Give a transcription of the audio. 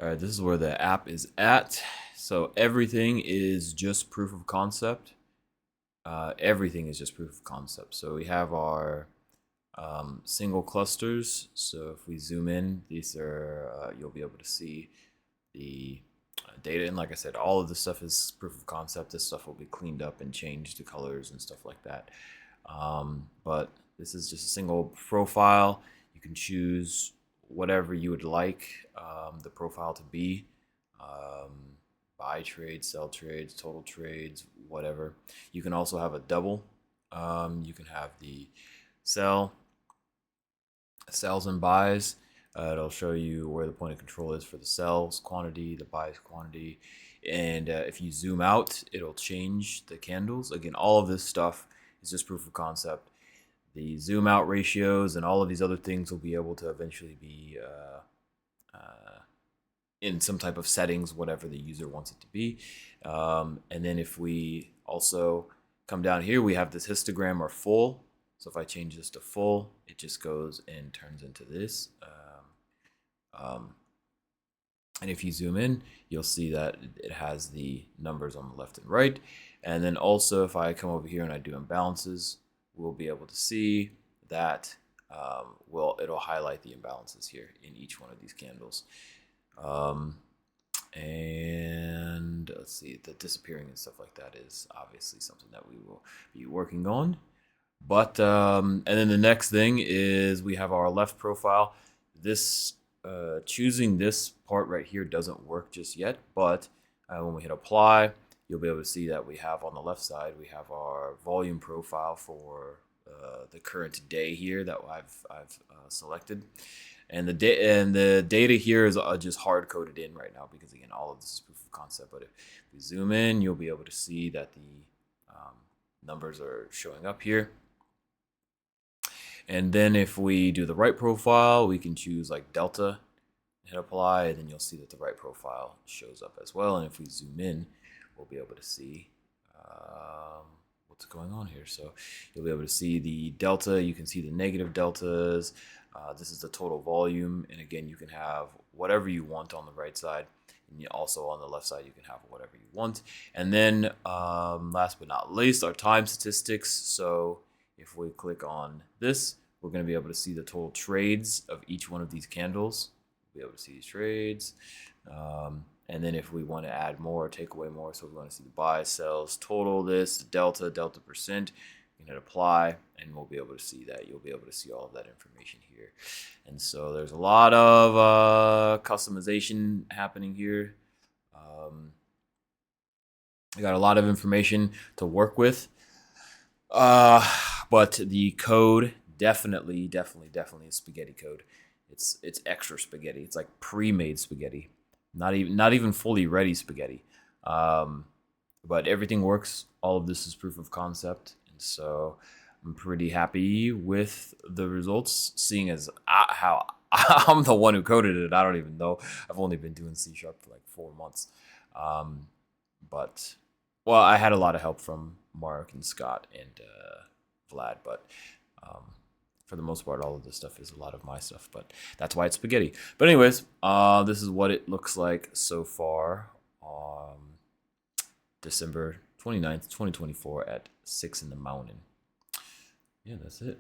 All right, this is where the app is at. So everything is just proof of concept. Everything is just proof of concept. So we have our single clusters. So if we zoom in, these are you'll be able to see the data. And like I said, all of this stuff is proof of concept. This stuff will be cleaned up and changed to colors and stuff like that. But this is just a single profile. You can choose whatever you would like the profile to be. Buy trades, sell trades, total trades, whatever. You can also have a double. You can have the sells and buys. It'll show you where the point of control is for the sells quantity, the buys quantity. And if you zoom out, it'll change the candles. Again, all of this stuff is just proof of concept. The zoom out ratios and all of these other things will be able to eventually be in some type of settings, whatever the user wants it to be. And then if we also come down here, we have this histogram or full. So if I change this to full, it just goes and turns into this. And if you zoom in, you'll see that it has the numbers on the left and right. And then also if I come over here and I do imbalances, we'll be able to see that it'll highlight the imbalances here in each one of these candles. And let's see, the disappearing and stuff like that is obviously something that we will be working on. But and then the next thing is we have our left profile. This choosing this part right here doesn't work just yet, but when we hit apply, you'll be able to see that we have on the left side, we have our volume profile for the current day here that I've selected. And the data here is just hard coded in right now because again, all of this is proof of concept. But if we zoom in, you'll be able to see that the numbers are showing up here. And then if we do the right profile, we can choose like delta, hit apply, and then you'll see that the right profile shows up as well. And if we zoom in, we'll be able to see what's going on here. So you'll be able to see the delta. You can see the negative deltas. This is the total volume. And again, you can have whatever you want on the right side. And also on the left side, you can have whatever you want. And then last but not least, our time statistics. So if we click on this, we're going to be able to see the total trades of each one of these candles. We'll be able to see these trades. And then if we want to add more or take away more, so we want to see the buy, sells, total, this, delta percent, you can hit apply, and we'll be able to see that. You'll be able to see all of that information here. And so there's a lot of customization happening here. I got a lot of information to work with. But the code definitely is spaghetti code. It's extra spaghetti. It's like pre-made spaghetti. Not even fully ready spaghetti. But everything works. All of this is proof of concept, and so I'm pretty happy with the results. Seeing as how I'm the one who coded it, I don't even know. I've only been doing C# for like 4 months. But well, I had a lot of help from Mark and Scott and Vlad, but for the most part, all of this stuff is a lot of my stuff, but that's why it's spaghetti. But anyways, this is what it looks like so far on December 29th, 2024 at 6 in the morning. Yeah, that's it.